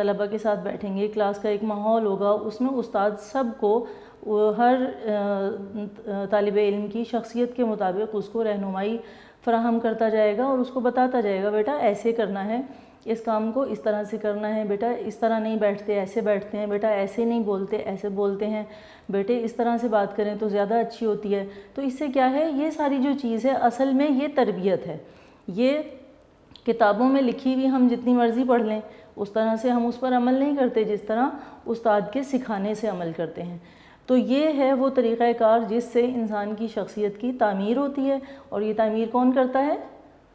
طلبہ کے ساتھ بیٹھیں گے، کلاس کا ایک ماحول ہوگا، اس میں استاد سب کو ہر طالب علم کی شخصیت کے مطابق اس کو رہنمائی فراہم کرتا جائے گا اور اس کو بتاتا جائے گا بیٹا ایسے کرنا ہے، اس کام کو اس طرح سے کرنا ہے، بیٹا اس طرح نہیں بیٹھتے ایسے بیٹھتے ہیں، بیٹا ایسے نہیں بولتے ایسے بولتے ہیں، بیٹے اس طرح سے بات کریں تو زیادہ اچھی ہوتی ہے۔ تو اس سے کیا ہے، یہ ساری جو چیز ہے اصل میں یہ تربیت ہے۔ یہ کتابوں میں لکھی ہوئی ہم جتنی مرضی پڑھ لیں اس طرح سے ہم اس پر عمل نہیں کرتے جس طرح استاد کے سکھانے سے عمل کرتے ہیں۔ تو یہ ہے وہ طریقہ کار جس سے انسان کی شخصیت کی تعمیر ہوتی ہے، اور یہ تعمیر کون کرتا ہے؟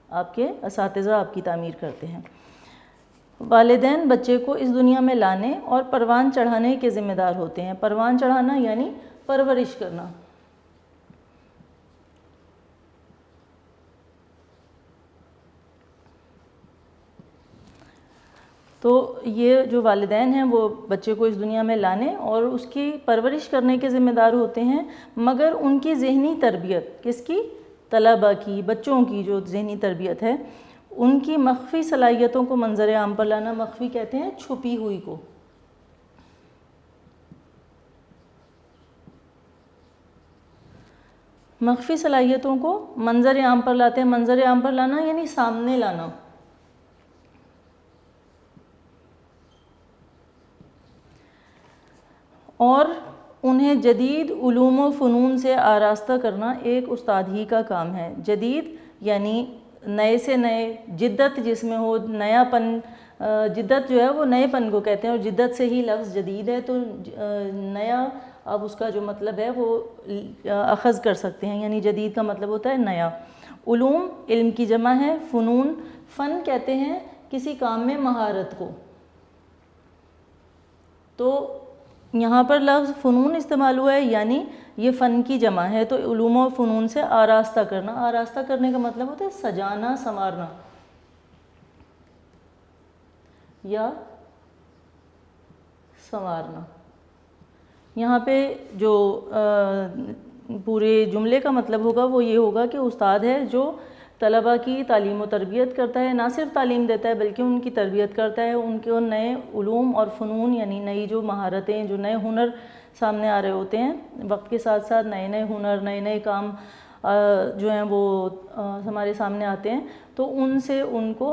آپ کے اساتذہ آپ کی تعمیر کرتے ہیں۔ والدین بچے کو اس دنیا میں لانے اور پروان چڑھانے کے ذمہ دار ہوتے ہیں۔ پروان چڑھانا یعنی پرورش کرنا۔ تو یہ جو والدین ہیں وہ بچے کو اس دنیا میں لانے اور اس کی پرورش کرنے کے ذمہ دار ہوتے ہیں، مگر ان کی ذہنی تربیت، کس کی؟ طلبہ کی، بچوں کی جو ذہنی تربیت ہے، ان کی مخفی صلاحیتوں کو منظر عام پر لانا۔ مخفی کہتے ہیں چھپی ہوئی کو۔ مخفی صلاحیتوں کو منظر عام پر لاتے ہیں۔ منظر عام پر لانا یعنی سامنے لانا۔ اور انہیں جدید علوم و فنون سے آراستہ کرنا ایک استاد ہی کا کام ہے۔ جدید یعنی نئے سے نئے، جدت جس میں ہو، نیا پن۔ جدت جو ہے وہ نئے پن کو کہتے ہیں، اور جدت سے ہی لفظ جدید ہے، تو نیا اب اس کا جو مطلب ہے وہ اخذ کر سکتے ہیں، یعنی جدید کا مطلب ہوتا ہے نیا۔ علوم علم کی جمع ہے، فنون فن کہتے ہیں کسی کام میں مہارت کو۔ تو یہاں پر لفظ فنون استعمال ہوا ہے، یعنی یہ فن کی جمع ہے، تو علوم و فنون سے آراستہ کرنا۔ آراستہ کرنے کا مطلب ہوتا ہے سجانا، سنوارنا یا سنوارنا۔ یہاں پہ جو پورے جملے کا مطلب ہوگا وہ یہ ہوگا کہ استاد ہے جو طلبہ کی تعلیم و تربیت کرتا ہے، نہ صرف تعلیم دیتا ہے بلکہ ان کی تربیت کرتا ہے، ان کے نئے علوم اور فنون یعنی نئی جو مہارتیں، جو نئے ہنر سامنے آ رہے ہوتے ہیں، وقت کے ساتھ ساتھ نئے نئے ہنر، نئے نئے کام جو ہیں وہ ہمارے سامنے آتے ہیں، تو ان سے ان کو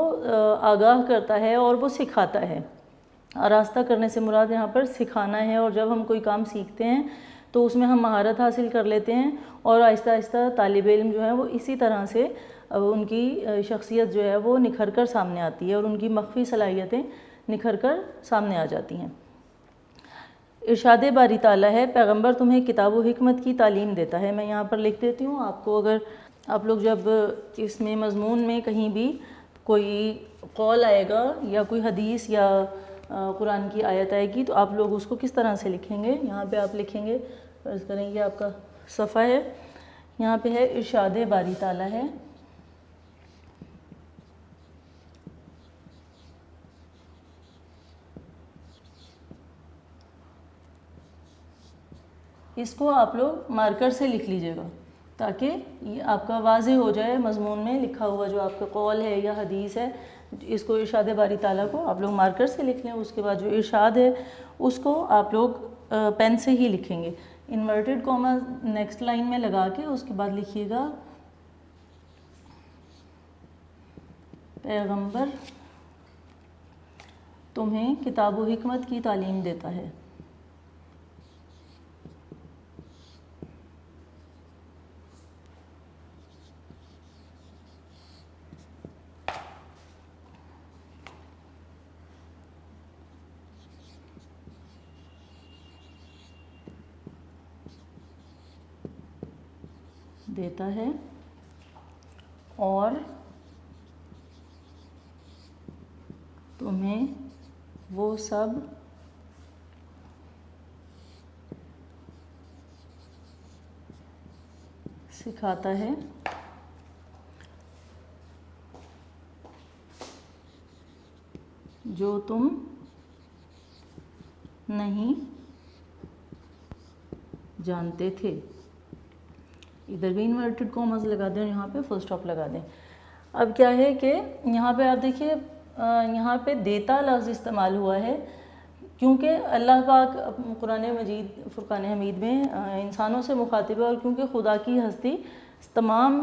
آگاہ کرتا ہے اور وہ سکھاتا ہے۔ آراستہ کرنے سے مراد یہاں پر سکھانا ہے، اور جب ہم کوئی کام سیکھتے ہیں تو اس میں ہم مہارت حاصل کر لیتے ہیں، اور آہستہ آہستہ طالب علم جو ہے وہ اسی طرح سے ان کی شخصیت جو ہے وہ نکھر کر سامنے آتی ہے، اور ان کی مخفی صلاحیتیں نکھر کر سامنے آ جاتی ہیں۔ ارشاد باری تعالیٰ ہے، پیغمبر تمہیں کتاب و حکمت کی تعلیم دیتا ہے۔ میں یہاں پر لکھ دیتی ہوں آپ کو، اگر آپ لوگ جب اس میں مضمون میں کہیں بھی کوئی قول آئے گا یا کوئی حدیث یا قرآن کی آیت آئے گی تو آپ لوگ اس کو کس طرح سے لکھیں گے؟ یہاں پہ آپ لکھیں گے، فرض کریں گے آپ کا صفحہ ہے، یہاں پہ ہے ارشاد باری تعالیٰ ہے، اس کو آپ لوگ مارکر سے لکھ لیجئے گا تاکہ یہ آپ کا واضح ہو جائے مضمون میں لکھا ہوا جو آپ کا قول ہے یا حدیث ہے، اس کو ارشاد باری تعالیٰ کو آپ لوگ مارکر سے لکھ لیں۔ اس کے بعد جو ارشاد ہے اس کو آپ لوگ پین سے ہی لکھیں گے، انورٹڈ کاما نیکسٹ لائن میں لگا کے اس کے بعد لکھیے گا پیغمبر تمہیں کتاب و حکمت کی تعلیم دیتا ہے۔ دیتا ہے اور تمہیں وہ سب سکھاتا ہے جو تم نہیں جانتے تھے۔ ادھر بھی انورٹڈ کاماز لگا دیں اور یہاں پہ فل سٹاپ لگا دیں۔ اب کیا ہے کہ یہاں پہ آپ دیکھیے یہاں پہ دیتا لفظ استعمال ہوا ہے کیونکہ اللہ پاک قرآن مجید فرقان حمید میں انسانوں سے مخاطب ہے، اور کیونکہ خدا کی ہستی تمام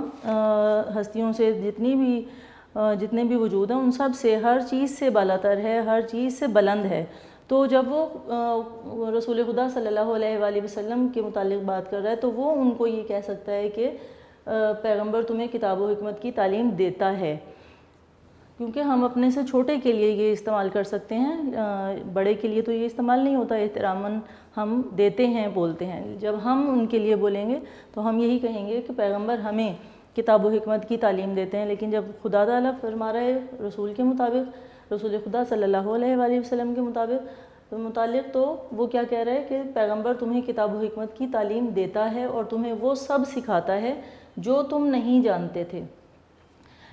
ہستیوں سے جتنے بھی وجود ہیں ان سب سے ہر چیز سے بالا تر ہے، ہر چیز سے بلند ہے. تو جب وہ رسول خدا صلی اللہ علیہ وآلہ وسلم کے متعلق بات کر رہا ہے تو وہ ان کو یہ کہہ سکتا ہے کہ پیغمبر تمہیں کتاب و حکمت کی تعلیم دیتا ہے، کیونکہ ہم اپنے سے چھوٹے کے لیے یہ استعمال کر سکتے ہیں، بڑے کے لیے تو یہ استعمال نہیں ہوتا. احتراماً ہم دیتے ہیں، بولتے ہیں. جب ہم ان کے لیے بولیں گے تو ہم یہی کہیں گے کہ پیغمبر ہمیں کتاب و حکمت کی تعلیم دیتے ہیں. لیکن جب خدا تعالیٰ فرما رہا ہے رسول کے مطابق، رسول خدا صلی اللہ علیہ وآلہ وسلم کے متعلق، تو وہ کیا کہہ رہا ہے کہ پیغمبر تمہیں کتاب و حکمت کی تعلیم دیتا ہے اور تمہیں وہ سب سکھاتا ہے جو تم نہیں جانتے تھے.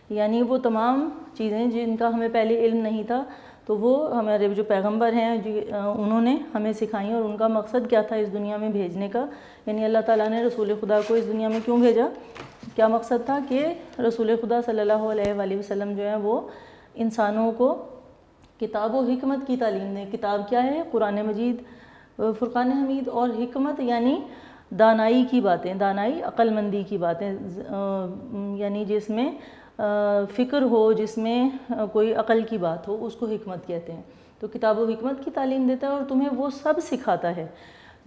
یعنی وہ تمام چیزیں جن کا ہمیں پہلے علم نہیں تھا تو وہ ہمارے جو پیغمبر ہیں انہوں نے ہمیں سکھائیں. اور ان کا مقصد کیا تھا اس دنیا میں بھیجنے کا، یعنی اللہ تعالیٰ نے رسول خدا کو اس دنیا میں کیوں بھیجا، کیا مقصد تھا کہ رسول خدا صلی اللہ علیہ وآلہ وسلم جو ہیں وہ انسانوں کو کتاب و حکمت کی تعلیم دیں. کتاب کیا ہے؟ قرآن مجید فرقان حمید، اور حکمت یعنی دانائی کی باتیں، دانائی عقل مندی کی باتیں، یعنی جس میں فکر ہو، جس میں کوئی عقل کی بات ہو، اس کو حکمت کہتے ہیں. تو کتاب و حکمت کی تعلیم دیتا ہے اور تمہیں وہ سب سکھاتا ہے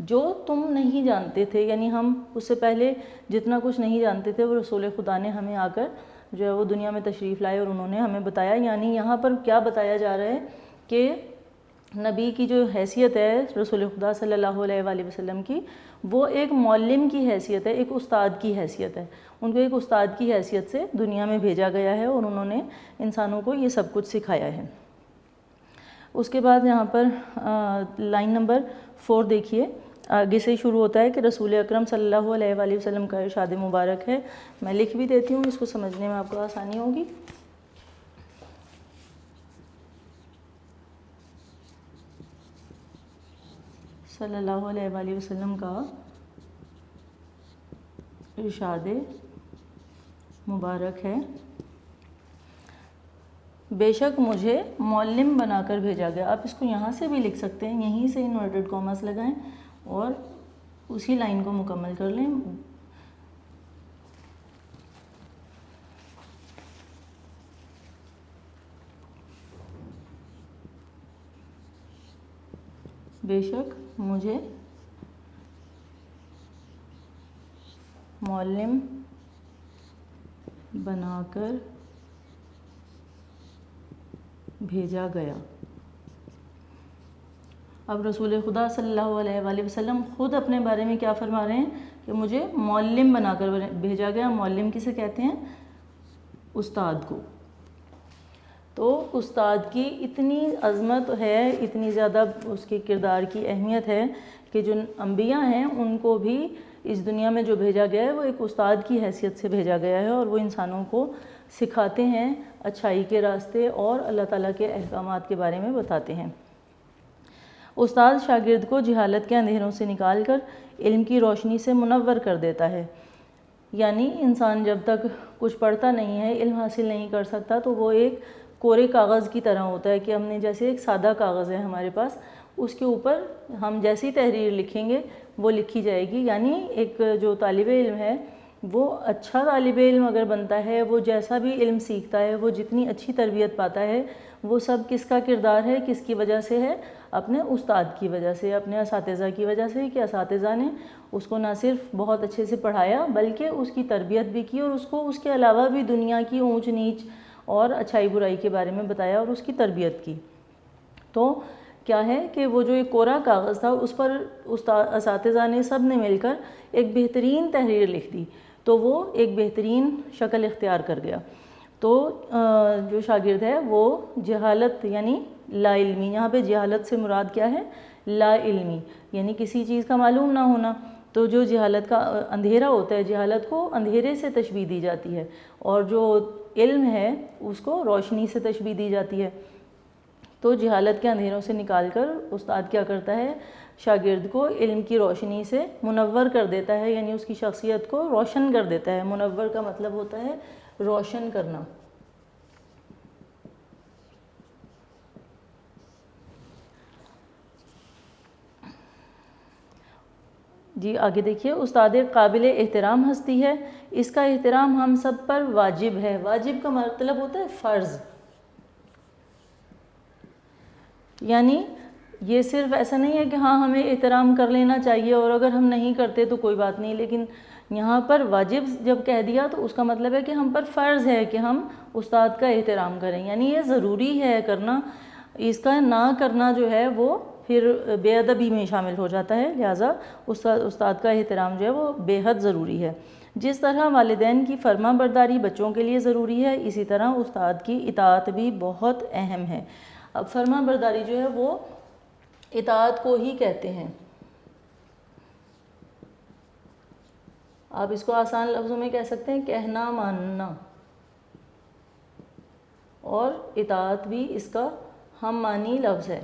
جو تم نہیں جانتے تھے. یعنی ہم اس سے پہلے جتنا کچھ نہیں جانتے تھے وہ رسول خدا نے ہمیں آ کر جو ہے وہ دنیا میں تشریف لائے اور انہوں نے ہمیں بتایا. یعنی یہاں پر کیا بتایا جا رہا ہے کہ نبی کی جو حیثیت ہے رسول خدا صلی اللہ علیہ وآلہ وسلم کی، وہ ایک معلم کی حیثیت ہے، ایک استاد کی حیثیت ہے. ان کو ایک استاد کی حیثیت سے دنیا میں بھیجا گیا ہے اور انہوں نے انسانوں کو یہ سب کچھ سکھایا ہے. اس کے بعد یہاں پر لائن نمبر 4 دیکھیے، آگے سے شروع ہوتا ہے کہ رسول اکرم صلی اللہ علیہ وآلہ وسلم کا ارشاد مبارک ہے. میں لکھ بھی دیتی ہوں، اس کو سمجھنے میں آپ کو آسانی ہوگی. صلی اللہ علیہ وآلہ وسلم کا ارشاد مبارک ہے، بے شک مجھے معلم بنا کر بھیجا گیا. آپ اس کو یہاں سے بھی لکھ سکتے ہیں، یہیں سے انورٹڈ کاماس لگائیں اور اسی لائن کو مکمل کر لیں. بے شک مجھے معلم بنا کر بھیجا گیا. اب رسول خدا صلی اللہ علیہ وآلہ وسلم خود اپنے بارے میں کیا فرما رہے ہیں کہ مجھے معلم بنا کر بھیجا گیا. معلم کسے کہتے ہیں؟ استاد کو. تو استاد کی اتنی عظمت ہے، اتنی زیادہ اس کے کردار کی اہمیت ہے کہ جو انبیاء ہیں ان کو بھی اس دنیا میں جو بھیجا گیا ہے وہ ایک استاد کی حیثیت سے بھیجا گیا ہے، اور وہ انسانوں کو سکھاتے ہیں اچھائی کے راستے اور اللہ تعالیٰ کے احکامات کے بارے میں بتاتے ہیں. استاد شاگرد کو جہالت کے اندھیروں سے نکال کر علم کی روشنی سے منور کر دیتا ہے. یعنی انسان جب تک کچھ پڑھتا نہیں ہے، علم حاصل نہیں کر سکتا، تو وہ ایک کورے کاغذ کی طرح ہوتا ہے کہ ہم نے جیسے ایک سادہ کاغذ ہے ہمارے پاس، اس کے اوپر ہم جیسی تحریر لکھیں گے وہ لکھی جائے گی. یعنی ایک جو طالب علم ہے وہ اچھا طالب علم اگر بنتا ہے، وہ جیسا بھی علم سیکھتا ہے، وہ جتنی اچھی تربیت پاتا ہے، وہ سب کس کا کردار ہے، کس کی وجہ سے ہے؟ اپنے استاد کی وجہ سے، اپنے اساتذہ کی وجہ سے، کہ اساتذہ نے اس کو نہ صرف بہت اچھے سے پڑھایا بلکہ اس کی تربیت بھی کی اور اس کو اس کے علاوہ بھی دنیا کی اونچ نیچ اور اچھائی برائی کے بارے میں بتایا اور اس کی تربیت کی. تو کیا ہے کہ وہ جو ایک کورا کاغذ تھا اس پر اساتذہ نے سب نے مل کر ایک بہترین تحریر لکھ دی، تو وہ ایک بہترین شکل اختیار کر گیا. تو جو شاگرد ہے وہ جہالت یعنی لا علمی، یہاں پہ جہالت سے مراد کیا ہے؟ لا علمی، یعنی کسی چیز کا معلوم نہ ہونا. تو جو جہالت کا اندھیرا ہوتا ہے، جہالت کو اندھیرے سے تشبیہ دی جاتی ہے، اور جو علم ہے اس کو روشنی سے تشبیہ دی جاتی ہے. تو جہالت کے اندھیروں سے نکال کر استاد کیا کرتا ہے؟ شاگرد کو علم کی روشنی سے منور کر دیتا ہے، یعنی اس کی شخصیت کو روشن کر دیتا ہے. منور کا مطلب ہوتا ہے روشن کرنا. جی آگے دیکھیے، استاد قابل احترام ہستی ہے، اس کا احترام ہم سب پر واجب ہے۔ واجب کا مطلب ہوتا ہے فرض، یعنی یہ صرف ایسا نہیں ہے کہ ہاں ہمیں احترام کر لینا چاہیے اور اگر ہم نہیں کرتے تو کوئی بات نہیں، لیکن یہاں پر واجب جب کہہ دیا تو اس کا مطلب ہے کہ ہم پر فرض ہے کہ ہم استاد کا احترام کریں، یعنی یہ ضروری ہے کرنا، اس کا نہ کرنا جو ہے وہ پھر بے ادبی میں شامل ہو جاتا ہے، لہٰذا استاد کا احترام جو ہے وہ بے حد ضروری ہے۔ جس طرح والدین کی فرما برداری بچوں کے لیے ضروری ہے، اسی طرح استاد کی اطاعت بھی بہت اہم ہے۔ اب فرما برداری جو ہے وہ اطاعت کو ہی کہتے ہیں۔ آپ اس کو آسان لفظوں میں کہہ سکتے ہیں کہنا ماننا، اور اطاعت بھی اس کا ہم معنی لفظ ہے۔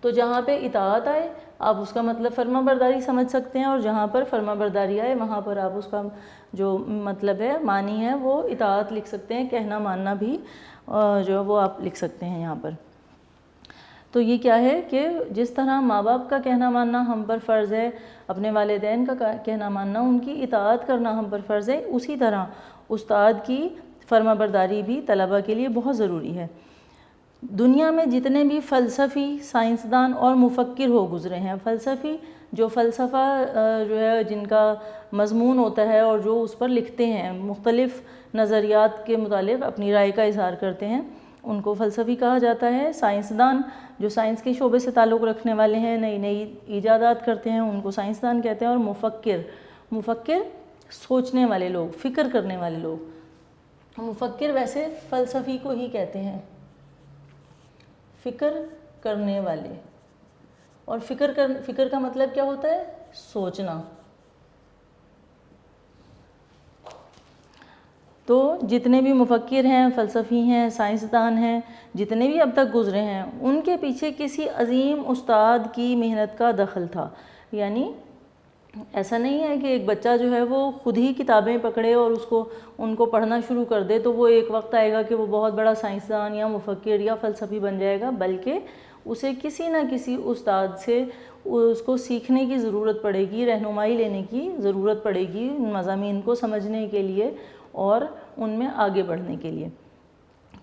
تو جہاں پہ اطاعت آئے آپ اس کا مطلب فرما برداری سمجھ سکتے ہیں، اور جہاں پر فرما برداری آئے وہاں پر آپ اس کا جو مطلب ہے معنی ہے وہ اطاعت لکھ سکتے ہیں، کہنا ماننا بھی جو وہ آپ لکھ سکتے ہیں یہاں پر۔ تو یہ کیا ہے کہ جس طرح ماں باپ کا کہنا ماننا ہم پر فرض ہے، اپنے والدین کا کہنا ماننا، ان کی اطاعت کرنا ہم پر فرض ہے، اسی طرح استاد کی فرما برداری بھی طلباء کے لیے بہت ضروری ہے۔ دنیا میں جتنے بھی فلسفی، سائنسدان اور مفکر ہو گزرے ہیں، فلسفی جو فلسفہ جو ہے جن کا مضمون ہوتا ہے اور جو اس پر لکھتے ہیں، مختلف نظریات کے متعلق اپنی رائے کا اظہار کرتے ہیں، ان کو فلسفی کہا جاتا ہے۔ سائنسدان جو سائنس کے شعبے سے تعلق رکھنے والے ہیں، نئی نئی ایجادات کرتے ہیں، ان کو سائنسدان کہتے ہیں۔ اور مفکر سوچنے والے لوگ، فکر کرنے والے لوگ۔ مفکر ویسے فلسفی کو ہی کہتے ہیں، فکر کرنے والے، اور فکر کا مطلب کیا ہوتا ہے؟ سوچنا۔ تو جتنے بھی مفکر ہیں، فلسفی ہیں، سائنسدان ہیں، جتنے بھی اب تک گزرے ہیں، ان کے پیچھے کسی عظیم استاد کی محنت کا دخل تھا۔ یعنی ایسا نہیں ہے کہ ایک بچہ جو ہے وہ خود ہی کتابیں پکڑے اور ان کو پڑھنا شروع کر دے تو وہ ایک وقت آئے گا کہ وہ بہت بڑا سائنسدان یا مفکر یا فلسفی بن جائے گا، بلکہ اسے کسی نہ کسی استاد سے اس کو سیکھنے کی ضرورت پڑے گی، رہنمائی لینے کی ضرورت پڑے گی ان مضامین کو سمجھنے کے لیے اور ان میں آگے بڑھنے کے لیے۔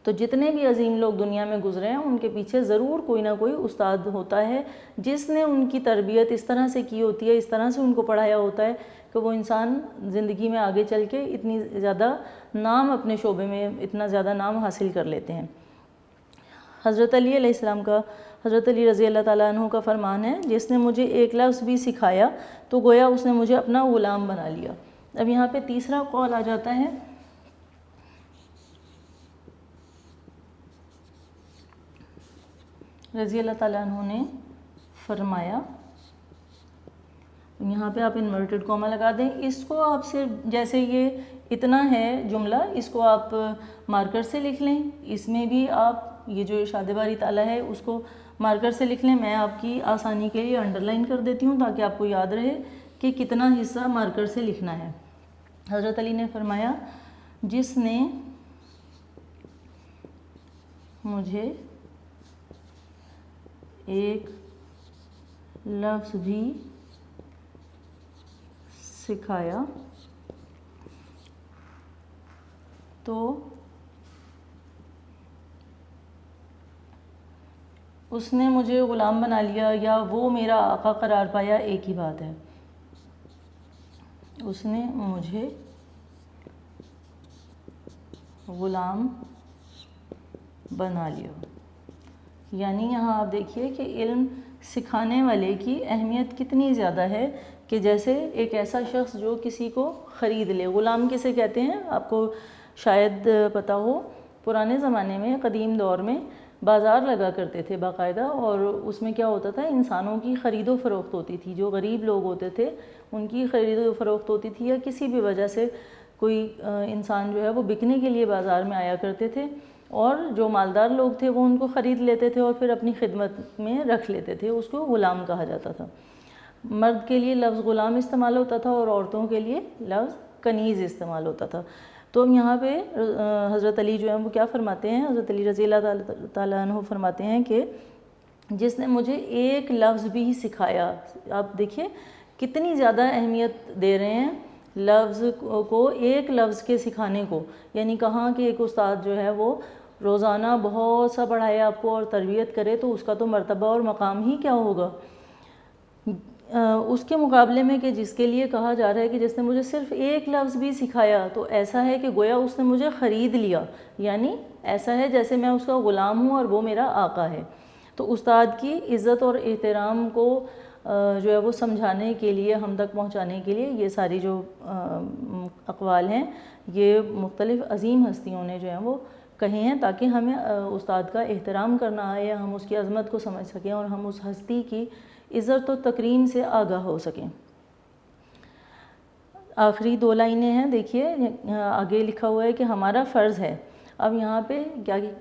تو جتنے بھی عظیم لوگ دنیا میں گزرے ہیں ان کے پیچھے ضرور کوئی نہ کوئی استاد ہوتا ہے جس نے ان کی تربیت اس طرح سے کی ہوتی ہے، اس طرح سے ان کو پڑھایا ہوتا ہے کہ وہ انسان زندگی میں آگے چل کے اتنی زیادہ نام اپنے شعبے میں اتنا زیادہ نام حاصل کر لیتے ہیں۔ حضرت علی علیہ السلام کا، حضرت علی رضی اللہ تعالیٰ عنہ کا فرمان ہے، جس نے مجھے ایک لفظ بھی سکھایا تو گویا اس نے مجھے اپنا غلام بنا لیا۔ اب یہاں پہ تیسرا قول آ جاتا ہے، رضی اللہ تعالیٰ عنہ نے فرمایا، یہاں پہ آپ انورٹڈ کوما لگا دیں، اس کو آپ صرف جیسے یہ اتنا ہے جملہ، اس کو آپ مارکر سے لکھ لیں، اس میں بھی آپ یہ جو ارشاد باری تعالیٰ ہے اس کو مارکر سے لکھ لیں۔ میں آپ کی آسانی کے لیے انڈر لائن کر دیتی ہوں تاکہ آپ کو یاد رہے کہ کتنا حصہ مارکر سے لکھنا ہے۔ حضرت علی نے فرمایا، جس نے مجھے ایک لفظ بھی سکھایا تو اس نے مجھے غلام بنا لیا یا وہ میرا آقا قرار پایا، ایک ہی بات ہے، اس نے مجھے غلام بنا لیا۔ یعنی یہاں آپ دیکھیے کہ علم سکھانے والے کی اہمیت کتنی زیادہ ہے کہ جیسے ایک ایسا شخص جو کسی کو خرید لے۔ غلام کسے کہتے ہیں آپ کو شاید پتہ ہو، پرانے زمانے میں، قدیم دور میں بازار لگا کرتے تھے باقاعدہ، اور اس میں کیا ہوتا تھا، انسانوں کی خرید و فروخت ہوتی تھی۔ جو غریب لوگ ہوتے تھے ان کی خرید و فروخت ہوتی تھی، یا کسی بھی وجہ سے کوئی انسان جو ہے وہ بکنے کے لیے بازار میں آیا کرتے تھے، اور جو مالدار لوگ تھے وہ ان کو خرید لیتے تھے اور پھر اپنی خدمت میں رکھ لیتے تھے، اس کو غلام کہا جاتا تھا۔ مرد کے لیے لفظ غلام استعمال ہوتا تھا اور عورتوں کے لیے لفظ کنیز استعمال ہوتا تھا۔ تو یہاں پہ حضرت علی جو ہیں وہ کیا فرماتے ہیں، حضرت علی رضی اللہ تعالیٰ عنہ فرماتے ہیں کہ جس نے مجھے ایک لفظ بھی سکھایا۔ آپ دیکھیے کتنی زیادہ اہمیت دے رہے ہیں لفظ کو ایک لفظ کے سکھانے کو. یعنی کہاں کہ ایک استاد جو ہے وہ روزانہ بہت سا پڑھائے آپ کو اور تربیت کرے تو اس کا تو مرتبہ اور مقام ہی کیا ہوگا. اس کے مقابلے میں کہ جس کے لیے کہا جا رہا ہے کہ جس نے مجھے صرف ایک لفظ بھی سکھایا تو ایسا ہے کہ گویا اس نے مجھے خرید لیا. یعنی ایسا ہے جیسے میں اس کا غلام ہوں اور وہ میرا آقا ہے. تو استاد کی عزت اور احترام کو جو ہے وہ سمجھانے کے لیے, ہم تک پہنچانے کے لیے یہ ساری جو اقوال ہیں یہ مختلف عظیم ہستیوں نے جو ہیں وہ کہے ہیں, تاکہ ہمیں استاد کا احترام کرنا آئے, ہم اس کی عظمت کو سمجھ سکیں اور ہم اس ہستی کی عزت و تکریم سے آگاہ ہو سکیں. آخری 2 لائنیں ہیں, دیکھیے آگے لکھا ہوا ہے کہ ہمارا فرض ہے. اب یہاں پہ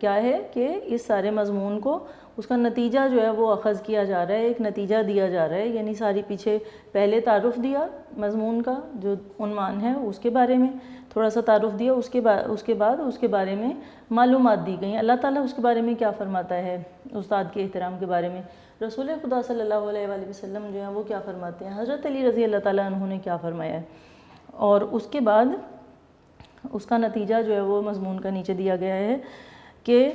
کیا ہے کہ اس سارے مضمون کو اس کا نتیجہ جو ہے وہ اخذ کیا جا رہا ہے, ایک نتیجہ دیا جا رہا ہے. یعنی ساری پیچھے پہلے تعارف دیا مضمون کا جو عنوان ہے اس کے بارے میں تھوڑا سا تعارف دیا, اس کے بعد اس کے بارے میں معلومات دی گئیں. اللہ تعالیٰ اس کے بارے میں کیا فرماتا ہے, استاد کے احترام کے بارے میں رسول خدا صلی اللہ علیہ وآلہ وسلم جو ہیں وہ کیا فرماتے ہیں, حضرت علی رضی اللہ تعالیٰ عنہ نے کیا فرمایا ہے, اور اس کے بعد اس کا نتیجہ جو ہے وہ مضمون کا نیچے دیا گیا ہے کہ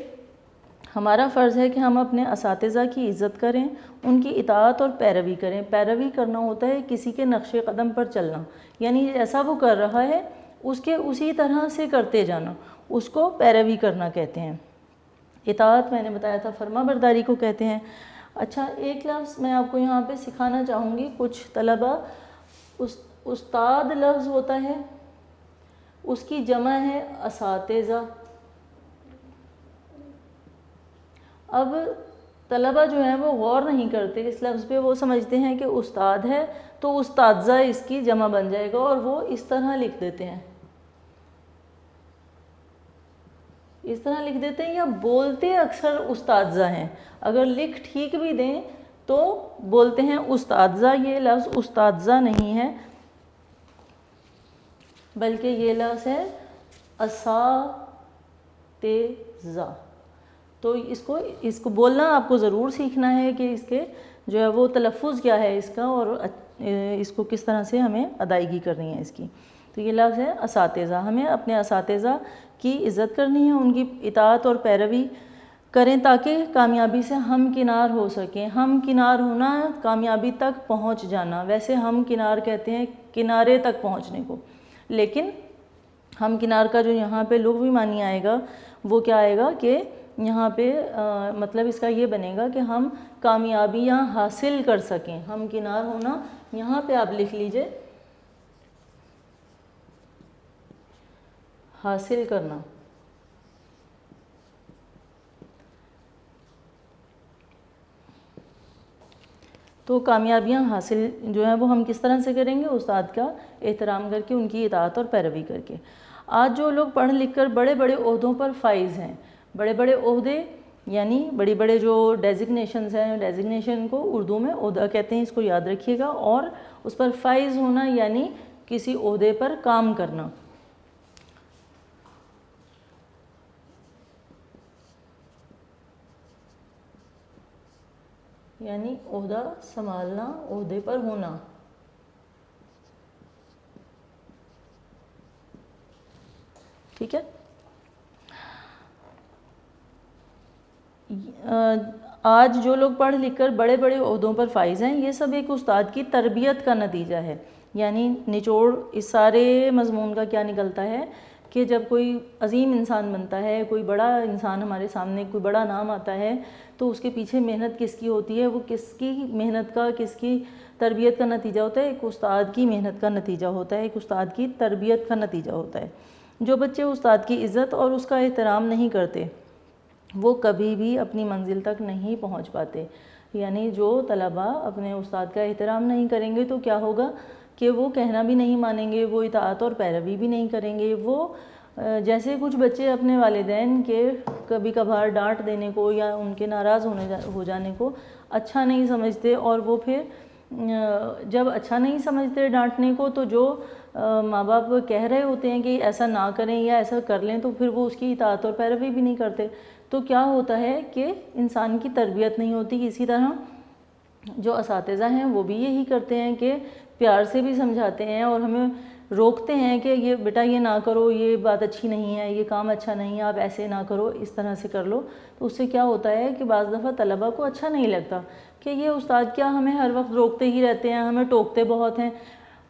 ہمارا فرض ہے کہ ہم اپنے اساتذہ کی عزت کریں, ان کی اطاعت اور پیروی کریں. پیروی کرنا ہوتا ہے کسی کے نقش قدم پر چلنا, یعنی جیسا وہ کر رہا ہے اس کے اسی طرح سے کرتے جانا, اس کو پیروی کرنا کہتے ہیں. اطاعت میں نے بتایا تھا فرما برداری کو کہتے ہیں. اچھا ایک لفظ میں آپ کو یہاں پہ سکھانا چاہوں گی. کچھ طلبہ استاد لفظ ہوتا ہے اس کی جمع ہے اساتذہ. اب طلبہ جو ہیں وہ غور نہیں کرتے اس لفظ پہ, وہ سمجھتے ہیں کہ استاد ہے تو استاذہ اس کی جمع بن جائے گا اور وہ اس طرح لکھ دیتے ہیں, اس طرح لکھ دیتے ہیں, یا بولتے اکثر استاذہ ہیں. اگر لکھ ٹھیک بھی دیں تو بولتے ہیں استاذہ. یہ لفظ استاذہ نہیں ہے بلکہ یہ لفظ ہے اساتذہ. تو اس کو بولنا آپ کو ضرور سیکھنا ہے کہ اس کے جو ہے وہ تلفظ کیا ہے اس کا, اور اس کو کس طرح سے ہمیں ادائیگی کرنی ہے اس کی. تو یہ لفظ ہے اساتذہ. ہمیں اپنے اساتذہ کی عزت کرنی ہے, ان کی اطاعت اور پیروی کریں تاکہ کامیابی سے ہم کنار ہو سکیں. ہم کنار ہونا کامیابی تک پہنچ جانا. ویسے ہم کنار کہتے ہیں کنارے تک پہنچنے کو, لیکن ہم کنار کا جو یہاں پہ لغوی معنی آئے گا وہ کیا آئے گا کہ یہاں پہ مطلب اس کا یہ بنے گا کہ ہم کامیابیاں حاصل کر سکیں. ہم کنار ہونا یہاں پہ آپ لکھ لیجئے حاصل کرنا. تو کامیابیاں حاصل جو ہیں وہ ہم کس طرح سے کریں گے, استاد کا احترام کر کے, ان کی اطاعت اور پیروی کر کے. آج جو لوگ پڑھ لکھ کر بڑے بڑے عہدوں پر فائز ہیں, بڑے بڑے عہدے یعنی بڑی بڑے جو ڈیزگنیشنز ہیں, ڈیزگنیشن کو اردو میں عہدہ کہتے ہیں, اس کو یاد رکھیے گا, اور اس پر فائز ہونا یعنی کسی عہدے پر کام کرنا. یعنی عہدہ سنبھالنا, عہدے پر ہونا. ٹھیک ہے. آج جو لوگ پڑھ لکھ کر بڑے بڑے عہدوں پر فائز ہیں یہ سب ایک استاد کی تربیت کا نتیجہ ہے. یعنی نچوڑ اس سارے مضمون کا کیا نکلتا ہے کہ جب کوئی عظیم انسان بنتا ہے, کوئی بڑا انسان ہمارے سامنے, کوئی بڑا نام آتا ہے, تو اس کے پیچھے محنت کس کی ہوتی ہے, وہ کس کی محنت کا, کس کی تربیت کا نتیجہ ہوتا ہے, ایک استاد کی محنت کا نتیجہ ہوتا ہے, ایک استاد کی تربیت کا نتیجہ ہوتا ہے. جو بچے استاد کی عزت اور اس کا احترام نہیں کرتے وہ کبھی بھی اپنی منزل تک نہیں پہنچ پاتے. یعنی جو طلبہ اپنے استاد کا احترام نہیں کریں گے تو کیا ہوگا کہ وہ کہنا بھی نہیں مانیں گے, وہ اطاعت اور پیروی بھی نہیں کریں گے. وہ جیسے کچھ بچے اپنے والدین کے کبھی کبھار ڈانٹ دینے کو یا ان کے ناراض ہو جانے کو اچھا نہیں سمجھتے, اور وہ پھر جب اچھا نہیں سمجھتے ڈانٹنے کو تو جو ماں باپ کہہ رہے ہوتے ہیں کہ ایسا نہ کریں یا ایسا کر لیں تو پھر وہ اس کی اطاعت اور پیروی بھی نہیں کرتے. تو کیا ہوتا ہے کہ انسان کی تربیت نہیں ہوتی. اسی طرح جو اساتذہ ہیں وہ بھی یہی کرتے ہیں کہ پیار سے بھی سمجھاتے ہیں اور ہمیں روکتے ہیں کہ یہ بیٹا یہ نہ کرو، یہ بات اچھی نہیں ہے، یہ کام اچھا نہیں ہے، آپ ایسے نہ کرو، اس طرح سے کر لو۔ تو اس سے کیا ہوتا ہے کہ بعض دفعہ طلبہ کو اچھا نہیں لگتا کہ یہ استاد کیا ہمیں ہر وقت روکتے ہی رہتے ہیں، ہمیں ٹوکتے بہت ہیں۔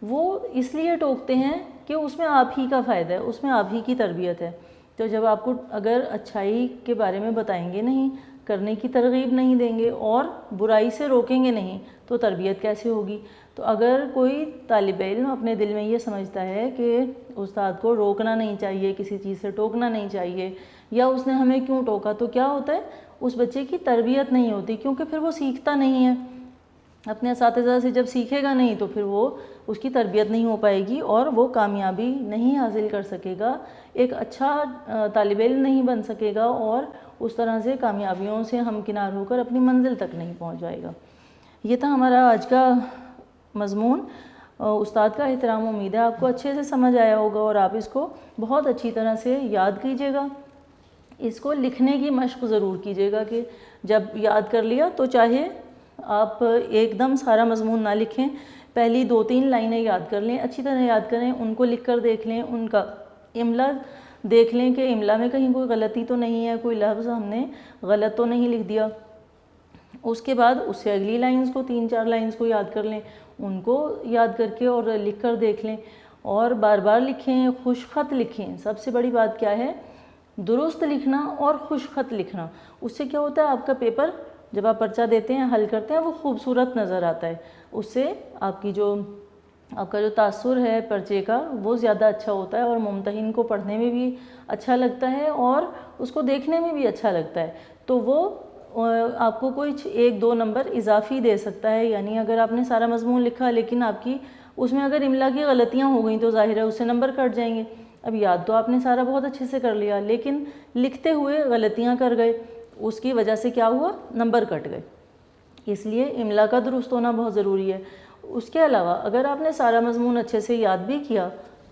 وہ اس لیے ٹوکتے ہیں کہ اس میں آپ ہی کا فائدہ ہے، اس میں آپ ہی کی تربیت ہے۔ تو جب آپ کو اگر اچھائی کے بارے میں بتائیں گے نہیں، کرنے کی ترغیب نہیں دیں گے اور برائی سے روکیں گے نہیں تو تربیت کیسے ہوگی؟ تو اگر کوئی طالب علم اپنے دل میں یہ سمجھتا ہے کہ استاد کو روکنا نہیں چاہیے، کسی چیز سے ٹوکنا نہیں چاہیے، یا اس نے ہمیں کیوں ٹوکا، تو کیا ہوتا ہے اس بچے کی تربیت نہیں ہوتی، کیونکہ پھر وہ سیکھتا نہیں ہے۔ اپنے اساتذہ سے جب سیکھے گا نہیں تو پھر وہ اس کی تربیت نہیں ہو پائے گی اور وہ کامیابی نہیں حاصل کر سکے گا، ایک اچھا طالب علم نہیں بن سکے گا اور اس طرح سے کامیابیوں سے ہمکنار ہو کر اپنی منزل تک نہیں پہنچ جائے گا۔ یہ تھا ہمارا آج کا مضمون، استاد کا احترام۔ امید ہے آپ کو اچھے سے سمجھ آیا ہوگا اور آپ اس کو بہت اچھی طرح سے یاد کیجیے گا۔ اس کو لکھنے کی مشق ضرور کیجیے گا کہ جب یاد کر لیا تو چاہے آپ ایک دم سارا مضمون نہ لکھیں، پہلی 2-3 لائنیں یاد کر لیں، اچھی طرح یاد کریں، ان کو لکھ کر دیکھ لیں، ان کا املا دیکھ لیں کہ املا میں کہیں کوئی غلطی تو نہیں ہے، کوئی لفظ ہم نے غلط تو نہیں لکھ دیا۔ اس کے بعد اس سے اگلی لائنز کو 3-4 لائنز کو یاد کر لیں، ان کو یاد کر کے اور لکھ کر دیکھ لیں اور بار بار لکھیں، خوش خط لکھیں۔ سب سے بڑی بات کیا ہے؟ درست لکھنا اور خوش خط لکھنا۔ اس سے کیا ہوتا ہے آپ کا پیپر جب آپ پرچہ دیتے ہیں، حل کرتے ہیں، وہ خوبصورت نظر آتا ہے۔ اس سے آپ کا جو تاثر ہے پرچے کا وہ زیادہ اچھا ہوتا ہے اور ممتحن کو پڑھنے میں بھی اچھا لگتا ہے اور اس کو دیکھنے میں بھی اچھا لگتا ہے۔ تو وہ آپ کو کوئی 1-2 نمبر اضافی دے سکتا ہے، یعنی اگر آپ نے سارا مضمون لکھا لیکن آپ کی اس میں اگر املا کی غلطیاں ہو گئیں تو ظاہر ہے اس سے نمبر کٹ جائیں گے۔ اب یاد تو آپ نے سارا بہت اچھے سے کر لیا لیکن لکھتے ہوئے غلطیاں کر گئے، اس کی وجہ سے کیا ہوا؟ نمبر کٹ گئے۔ اس لیے املا کا درست ہونا بہت ضروری ہے۔ اس کے علاوہ اگر آپ نے سارا مضمون اچھے سے یاد بھی کیا،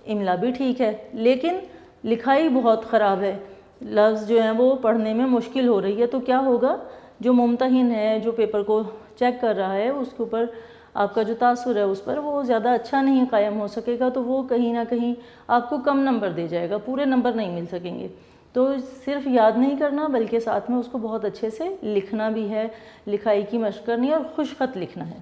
املا بھی ٹھیک ہے، لیکن لکھائی بہت خراب ہے، لفظ جو ہیں وہ پڑھنے میں مشکل ہو رہی ہے، تو کیا ہوگا؟ جو ممتحن ہے، جو پیپر کو چیک کر رہا ہے، اس کے اوپر آپ کا جو تاثر ہے اس پر وہ زیادہ اچھا نہیں قائم ہو سکے گا، تو وہ کہیں نہ کہیں آپ کو کم نمبر دے جائے گا، پورے نمبر نہیں مل سکیں گے۔ تو صرف یاد نہیں کرنا بلکہ ساتھ میں اس کو بہت اچھے سے لکھنا بھی ہے، لکھائی کی مشق کرنی ہے اور خوش خط لکھنا ہے۔